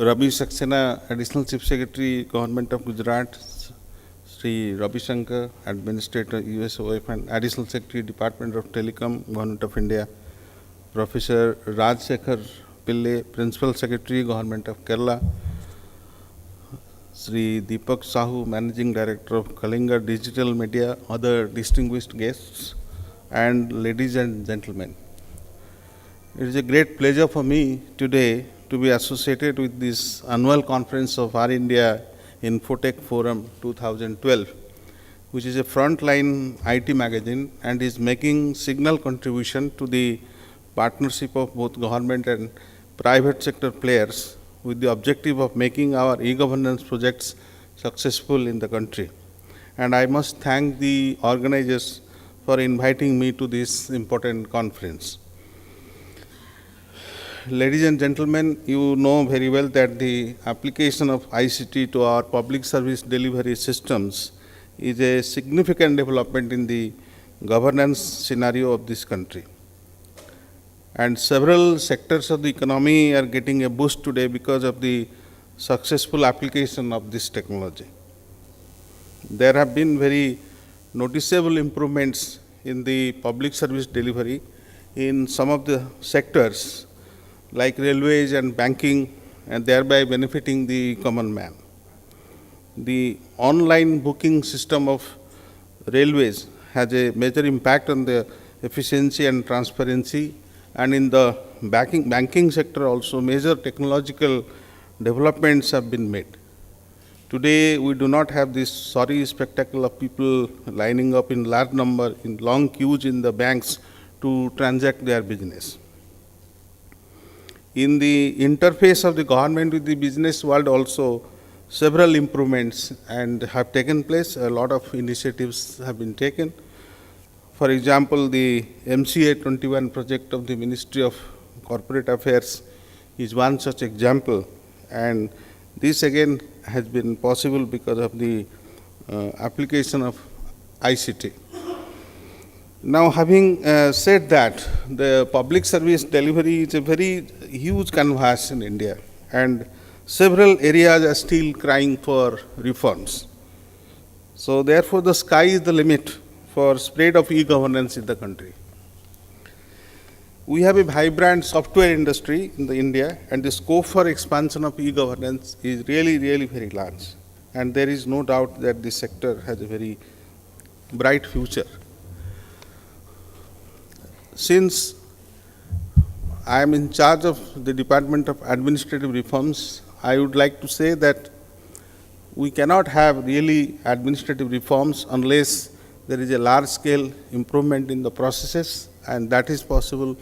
Ravi Saxena, Additional Chief Secretary, Government of Gujarat, Shri Ravi Shankar, Administrator, USOF, and Additional Secretary, Department of Telecom, Government of India, Professor Rajsekhar Pillai, Principal Secretary, Government of Kerala, Shri Deepak Sahu, Managing Director of Kalinga Digital Media, other distinguished guests, and ladies and gentlemen. It is a great pleasure for me today to be associated with this annual conference of VARINDIA Infotech Forum 2012, which is a frontline IT magazine and is making signal contribution to the partnership of both government and private sector players with the objective of making our e-governance projects successful in the country. And I must thank the organizers for inviting me to this important conference. Ladies and gentlemen, you know very well that the application of ICT to our public service delivery systems is a significant development in the governance scenario of this country. And several sectors of the economy are getting a boost today because of the successful application of this technology. There have been very noticeable improvements in the public service delivery in some of the sectors like railways and banking, and thereby benefiting the common man. The online booking system of railways has a major impact on the efficiency and transparency, and in the banking sector also major technological developments have been made. Today we do not have this sorry spectacle of people lining up in large number in long queues in the banks to transact their business. In the interface of the government with the business world also, several improvements and have taken place. A lot of initiatives have been taken. For example, the MCA 21 project of the Ministry of Corporate Affairs is one such example, and this again has been possible because of the application of ICT. Now, having said that, the public service delivery is a very huge canvas in India, and several areas are still crying for reforms. So, therefore, the sky is the limit for spread of e-governance in the country. We have a vibrant software industry in India, and the scope for expansion of e-governance is really very large. And there is no doubt that this sector has a very bright future. Since I am in charge of the Department of Administrative Reforms, I would like to say that we cannot have really administrative reforms unless there is a large-scale improvement in the processes, and that is possible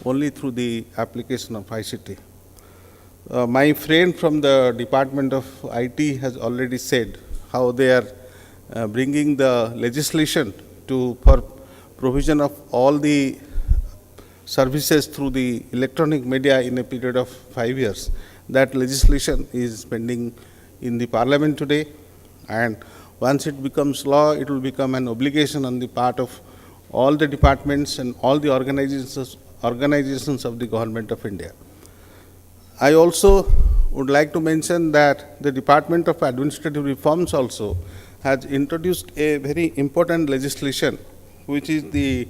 only through the application of ICT. My friend from the Department of IT has already said how they are bringing the legislation for provision of all the services through the electronic media in a period of 5 years. That legislation is pending in the Parliament today, and once it becomes law, it will become an obligation on the part of all the departments and all the organizations of the Government of India. I also would like to mention that the Department of Administrative Reforms also has introduced a very important legislation, which is the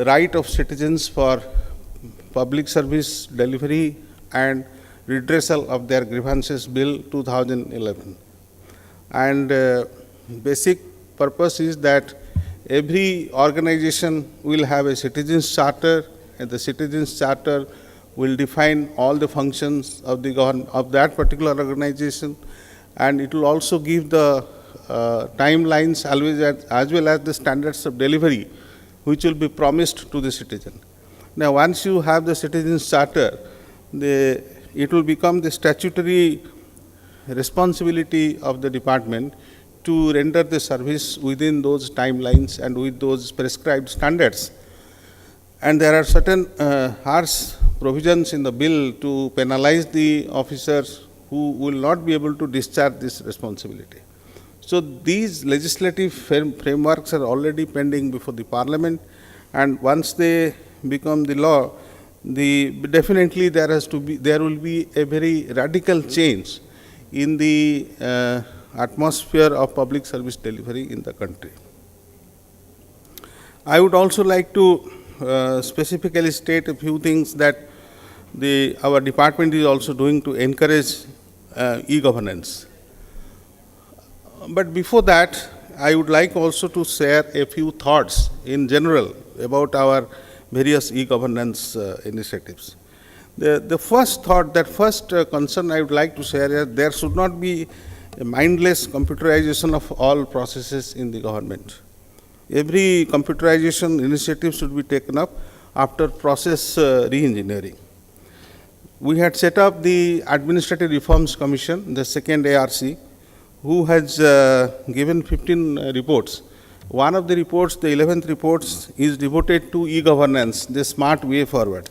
right of citizens for public service delivery and redressal of their grievances bill 2011. And basic purpose is that every organization will have a citizens charter, and the citizens charter will define all the functions of that particular organization, and it will also give the timelines as well as the standards of delivery which will be promised to the citizen. Now, once you have the citizens charter, it will become the statutory responsibility of the department to render the service within those timelines and with those prescribed standards. And there are certain harsh provisions in the bill to penalize the officers who will not be able to discharge this responsibility. So these legislative frameworks are already pending before the Parliament, and once they become the law, definitely there will be a very radical change in the atmosphere of public service delivery in the country. I would also like to specifically state a few things that our department is also doing to encourage e-governance. But before that, I would like also to share a few thoughts in general about our various e-governance initiatives. The first thought, concern I would like to share is there should not be a mindless computerization of all processes in the government. Every computerization initiative should be taken up after process re-engineering. We had set up the Administrative Reforms Commission, the second ARC, who has given 15 reports. One of the reports, the 11th report, is devoted to e-governance, the smart way forward.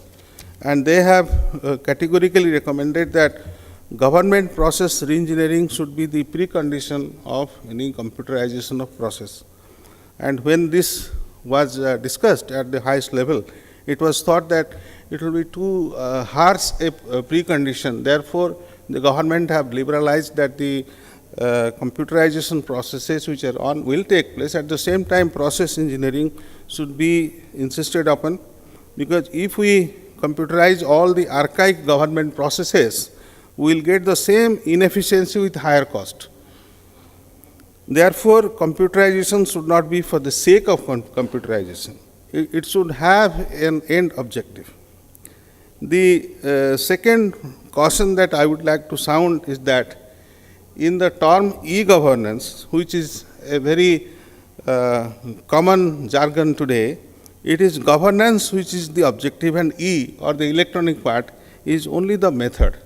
And they have categorically recommended that government process re-engineering should be the precondition of any computerization of process. And when this was discussed at the highest level, it was thought that it will be too harsh a precondition. Therefore, the government have liberalized that the computerization processes which are on will take place. At the same time, process engineering should be insisted upon, because if we computerize all the archaic government processes, we will get the same inefficiency with higher cost. Therefore, computerization should not be for the sake of computerization. It should have an end objective. The second caution that I would like to sound is that in the term e-governance, which is a very common jargon today, it is governance which is the objective, and E, or the electronic part, is only the method.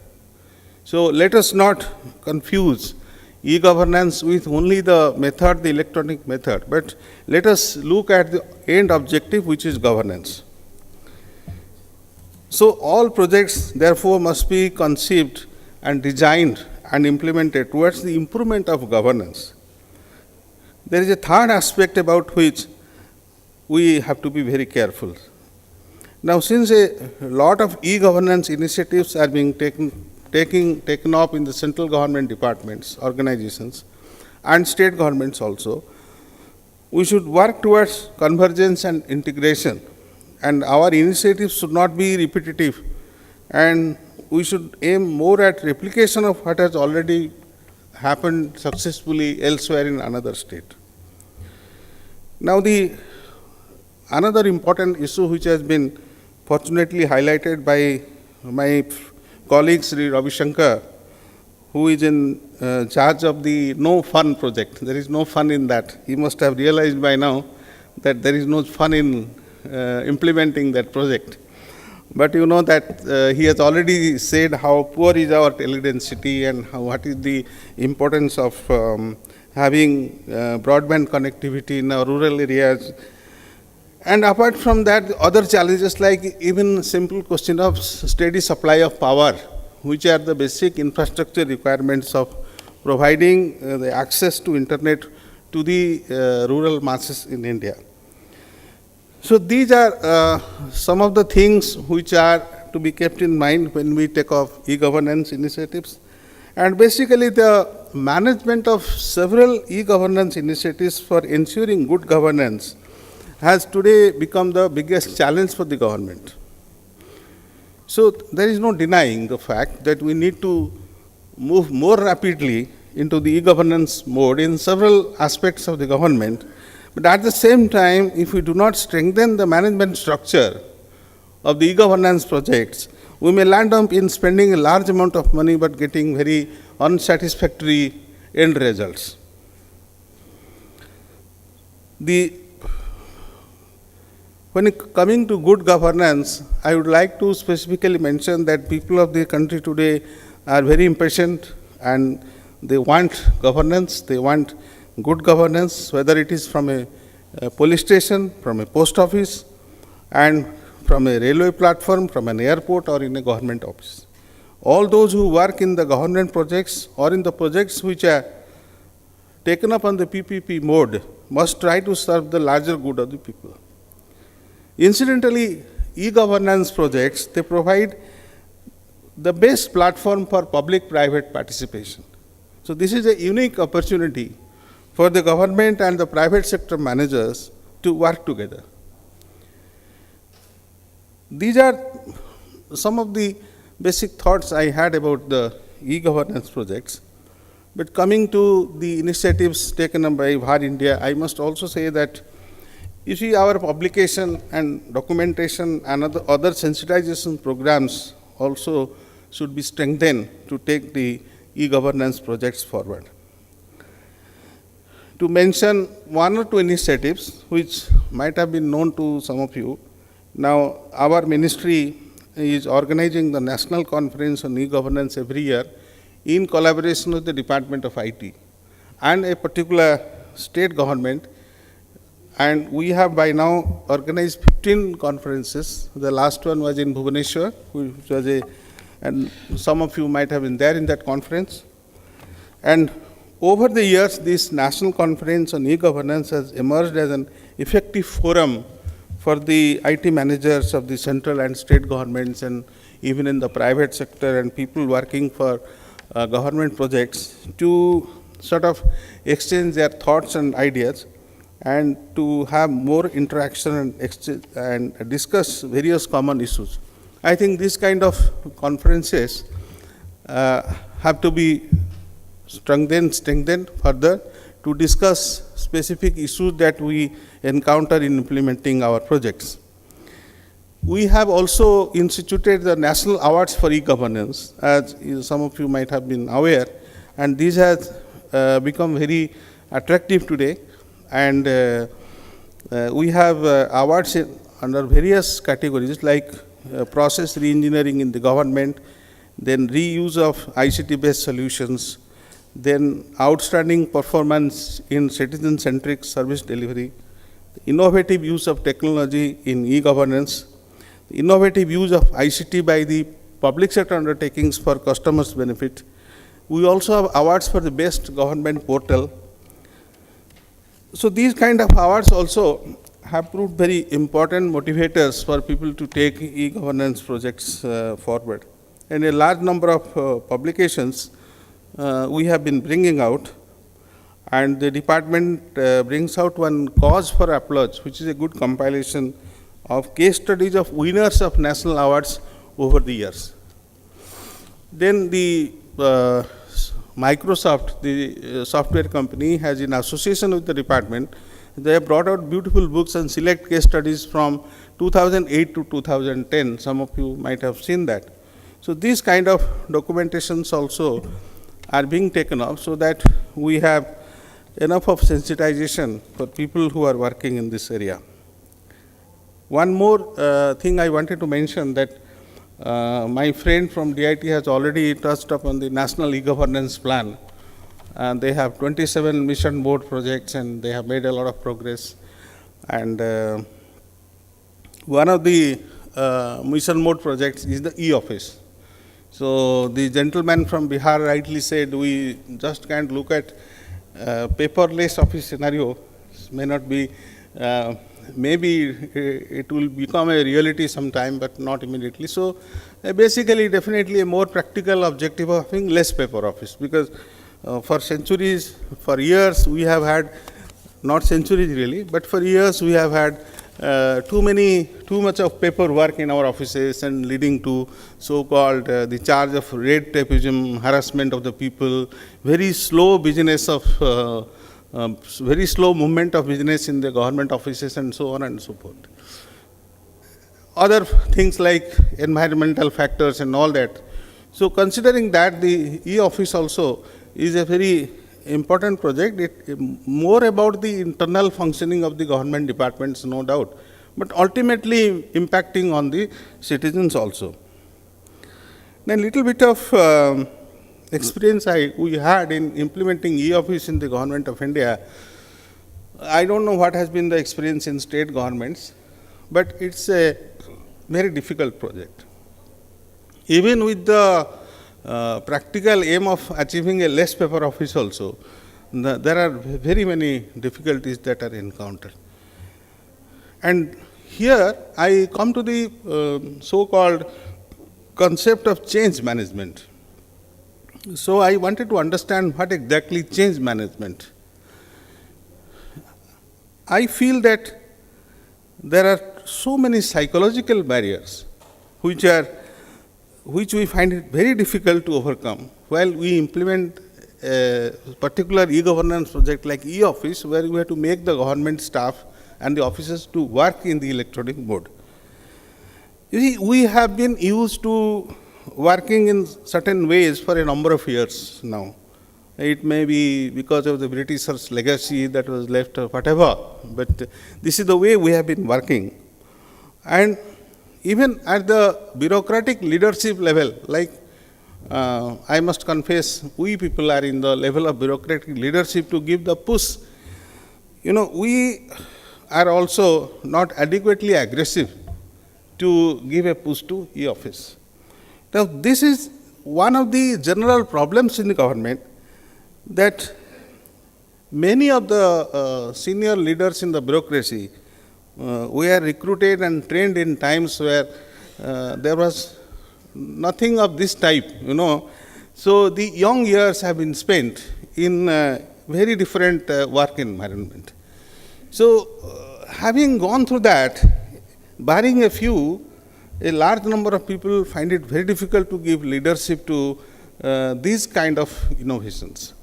So let us not confuse e-governance with only the method, the electronic method, but let us look at the end objective, which is governance. So all projects, therefore, must be conceived and designed and implemented towards the improvement of governance. There is a third aspect about which we have to be very careful. Now, since a lot of e-governance initiatives are being taken up in the central government departments, organizations, and state governments also, we should work towards convergence and integration, and our initiatives should not be repetitive, and we should aim more at replication of what has already happened successfully elsewhere in another state. Now, another important issue which has been fortunately highlighted by my colleague Shri.Ramesh Chandra, who is in charge of the No Fun project. There is no fun in that. He must have realized by now that there is no fun in implementing that project. But you know that he has already said how poor is our teledensity and what is the importance of having broadband connectivity in our rural areas. And apart from that, other challenges like even simple question of steady supply of power, which are the basic infrastructure requirements of providing the access to internet to the rural masses in India. So these are some of the things which are to be kept in mind when we take off e-governance initiatives. And basically the management of several e-governance initiatives for ensuring good governance has today become the biggest challenge for the government. So there is no denying the fact that we need to move more rapidly into the e-governance mode in several aspects of the government. But at the same time, if we do not strengthen the management structure of the e-governance projects, we may land up in spending a large amount of money but getting very unsatisfactory end results. When coming to good governance, I would like to specifically mention that people of the country today are very impatient and they want governance, they want good governance, whether it is from a police station, from a post office, and from a railway platform, from an airport, or in a government office. All those who work in the government projects or in the projects which are taken up on the PPP mode must try to serve the larger good of the people. Incidentally, e-governance projects, they provide the best platform for public-private participation. So this is a unique opportunity for the government and the private sector managers to work together. These are some of the basic thoughts I had about the e-governance projects. But coming to the initiatives taken up by VARINDIA, I must also say that you see our publication and documentation and other sensitization programs also should be strengthened to take the e-governance projects forward. To mention one or two initiatives which might have been known to some of you, now our ministry is organizing the National Conference on E-Governance every year in collaboration with the Department of IT and a particular state government, and we have by now organized 15 conferences. The last one was in Bhubaneswar, which was and some of you might have been there in that conference. And over the years, this National Conference on E-Governance has emerged as an effective forum for the IT managers of the central and state governments and even in the private sector and people working for government projects to sort of exchange their thoughts and ideas and to have more interaction and discuss various common issues. I think this kind of conferences have to be strengthened further to discuss specific issues that we encounter in implementing our projects. We have also instituted the National Awards for E-Governance, as some of you might have been aware, and these have become very attractive today. And we have awards under various categories like process re-engineering in the government, then reuse of ICT-based solutions, then outstanding performance in citizen-centric service delivery, innovative use of technology in e-governance, innovative use of ICT by the public sector undertakings for customers' benefit. We also have awards for the best government portal. So these kind of awards also have proved very important motivators for people to take e-governance projects forward. And a large number of publications we have been bringing out, and the department brings out one cause for applause, which is a good compilation of case studies of winners of national awards over the years. Then the Microsoft, the software company, has in association with the department, they have brought out beautiful books and select case studies from 2008 to 2010. Some of you might have seen that. So these kind of documentations also are being taken up so that we have enough of sensitization for people who are working in this area. One more thing I wanted to mention, that my friend from DIT has already touched upon the National E-Governance Plan. And they have 27 mission board projects and they have made a lot of progress. And one of the mission mode projects is the e-office. So the gentleman from Bihar rightly said we just can't look at paperless office scenario. It may not be, maybe it will become a reality sometime, but not immediately. So basically, definitely a more practical objective of having less paper office, because for centuries, for years, we have had, not centuries really, but for years we have had too much of paperwork in our offices and leading to so-called the charge of red tapeism, harassment of the people, very slow business of, very slow movement of business in the government offices and so on and so forth. Other things like environmental factors and all that. So considering that, the e-office also is a very important project. It more about the internal functioning of the government departments, no doubt, but ultimately impacting on the citizens also. Then a little bit of experience we had in implementing e-office in the government of India. I don't know what has been the experience in state governments, but it's a very difficult project. Even with the practical aim of achieving a less paper office also, there are very many difficulties that are encountered. And here I come to the so-called concept of change management. So I wanted to understand what exactly change management. I feel that there are so many psychological barriers which we find it very difficult to overcome while we implement a particular e-governance project like e-office, where we have to make the government staff and the officers to work in the electronic mode. You see, we have been used to working in certain ways for a number of years now. It may be because of the Britishers' legacy that was left or whatever, but this is the way we have been working. And even at the bureaucratic leadership level, like I must confess, we people are in the level of bureaucratic leadership to give the push. We are also not adequately aggressive to give a push to e-office. Now, this is one of the general problems in the government, that many of the senior leaders in the bureaucracy were recruited and trained in times where there was nothing of this type, So the young years have been spent in very different work environment. So having gone through that, barring a few, a large number of people find it very difficult to give leadership to these kind of innovations.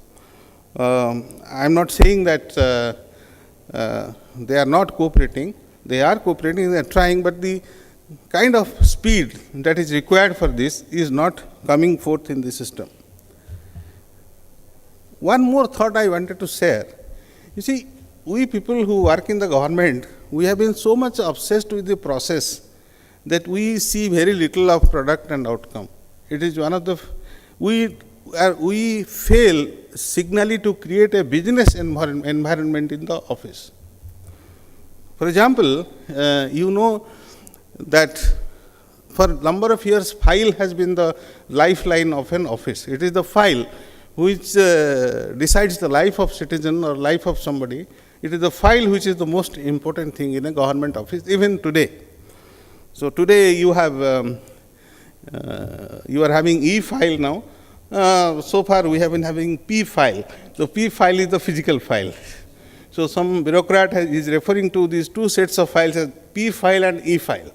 I am not saying that they are not cooperating. They are cooperating, they are trying, but the kind of speed that is required for this is not coming forth in the system. One more thought I wanted to share. You see, we people who work in the government, we have been so much obsessed with the process that we see very little of product and outcome. It is one of the, we fail signally to create a business environment in the office. For example, that for a number of years, file has been the lifeline of an office. It is the file which decides the life of citizen or life of somebody. It is the file which is the most important thing in a government office, even today. So today you have, you are having e-file now. So far we have been having P-file. So P-file is the physical file. So some bureaucrat is referring to these two sets of files as P-file and E-file.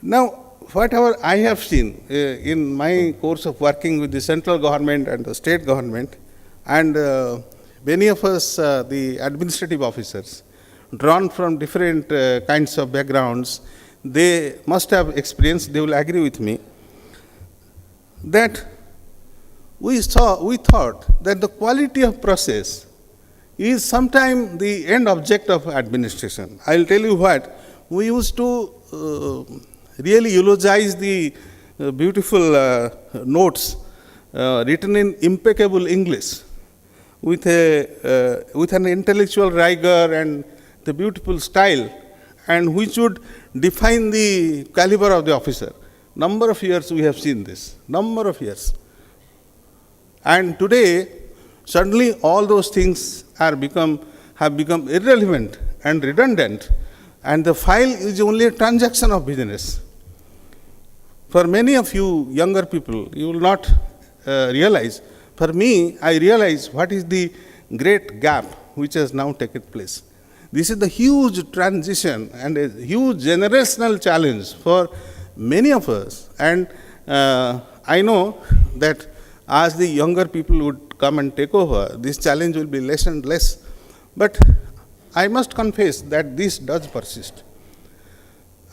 Now, whatever I have seen in my course of working with the central government and the state government, and many of us, the administrative officers, drawn from different kinds of backgrounds, they must have experienced, they will agree with me, that we thought that the quality of process is sometimes the end object of administration. I will tell you what, we used to really eulogize the beautiful notes written in impeccable English with an intellectual rigor and the beautiful style, and which would define the caliber of the officer. Number of years we have seen this, number of years. And today, suddenly all those things have become irrelevant and redundant, and the file is only a transaction of business. For many of you younger people, you will not realize. For me, I realize what is the great gap which has now taken place. This is the huge transition and a huge generational challenge for many of us. And I know that as the younger people would come and take over, this challenge will be less and less. But I must confess that this does persist.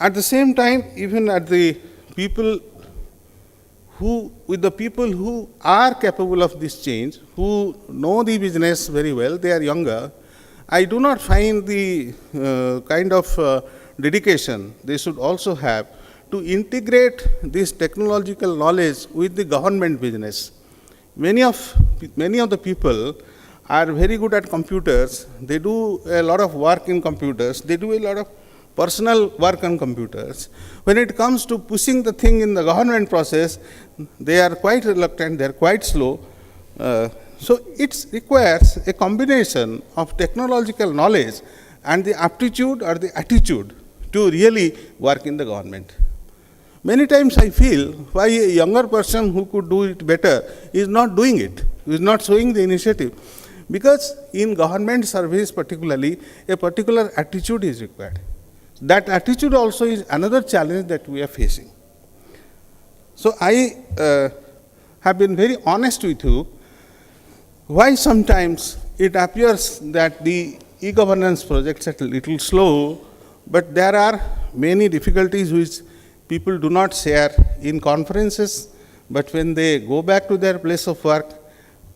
At the same time, even at the people with the people who are capable of this change, who know the business very well, they are younger, I do not find the kind of dedication they should also have to integrate this technological knowledge with the government business. Many of the people are very good at computers. They do a lot of work in computers. They do a lot of personal work on computers. When it comes to pushing the thing in the government process, they are quite reluctant, they are quite slow. So it requires a combination of technological knowledge and the aptitude or the attitude to really work in the government. Many times I feel why a younger person who could do it better is not doing it, is not showing the initiative. Because in government service particularly, a particular attitude is required. That attitude also is another challenge that we are facing. So I have been very honest with you why sometimes it appears that the e-governance projects are a little slow, but there are many difficulties which people do not share in conferences, but when they go back to their place of work,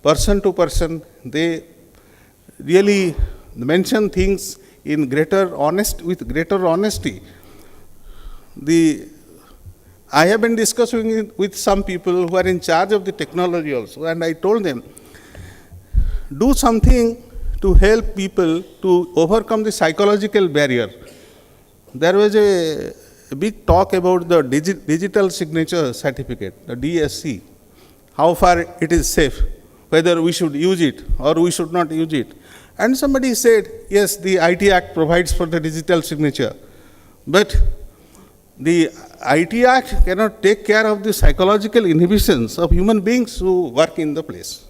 person to person, they really mention things in with greater honesty. I have been discussing it with some people who are in charge of the technology also, and I told them, do something to help people to overcome the psychological barrier. There was a big talk about the digital signature certificate, the DSC, how far it is safe, whether we should use it or we should not use it. And somebody said, yes, the IT Act provides for the digital signature, but the IT Act cannot take care of the psychological inhibitions of human beings who work in the place,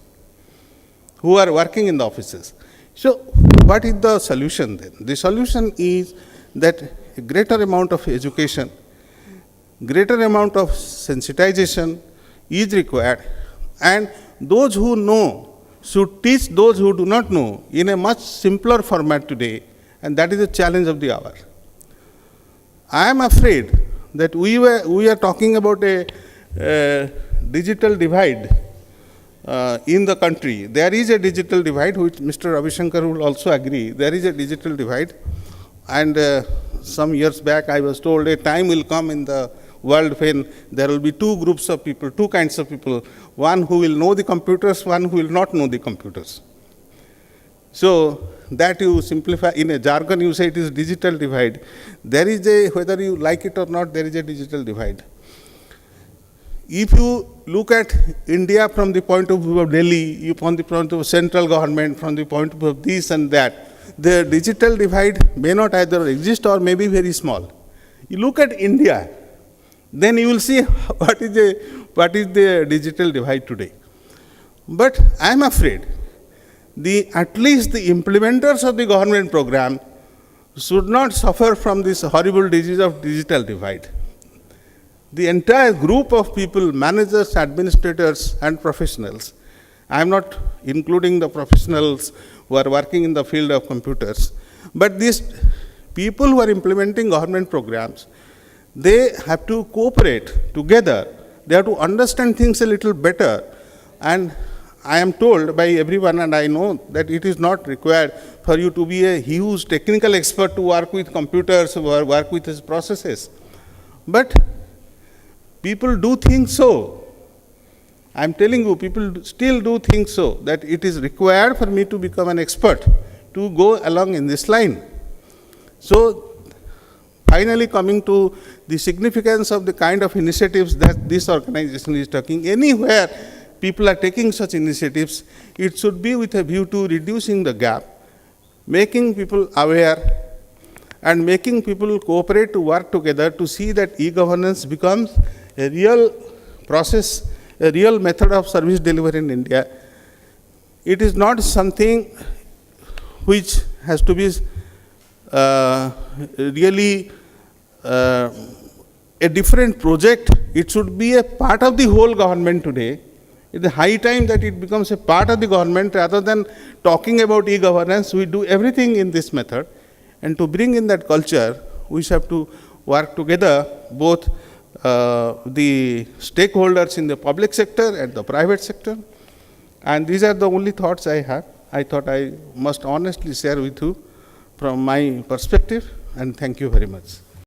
who are working in the offices. So what is the solution then? The solution is that a greater amount of education, greater amount of sensitization is required, and those who know should teach those who do not know in a much simpler format today, and that is the challenge of the hour. I am afraid that we are talking about a digital divide in the country. There is a digital divide, which Mr. Ravi Shankar will also agree. There is a digital divide, and some years back I was told a time will come in the world when there will be two groups of people, two kinds of people, one who will know the computers, one who will not know the computers. So that you simplify, in a jargon you say it is digital divide. There is a, whether you like it or not, there is a digital divide. If you look at India from the point of view of Delhi, from the point of central government, from the point of view of this and that, the digital divide may not either exist or may be very small. You look at India, then you will see what is the digital divide today. But I am afraid at least the implementers of the government program should not suffer from this horrible disease of digital divide. The entire group of people, managers, administrators, and professionals, I am not including the professionals who are working in the field of computers, but these people who are implementing government programs, they have to cooperate together. They have to understand things a little better. And I am told by everyone, and I know that it is not required for you to be a huge technical expert to work with computers or work with these processes. But people do think so. I am telling you, people still do think so, that it is required for me to become an expert, to go along in this line. So, finally coming to the significance of the kind of initiatives that this organization is taking, anywhere people are taking such initiatives, it should be with a view to reducing the gap, making people aware, and making people cooperate to work together to see that e-governance becomes a real process, a real method of service delivery in India. It is not something which has to be really a different project. It should be a part of the whole government today. It is high time that it becomes a part of the government rather than talking about e-governance. We do everything in this method. And to bring in that culture, we have to work together, both the stakeholders in the public sector and the private sector. And these are the only thoughts I have. I thought I must honestly share with you from my perspective, and thank you very much.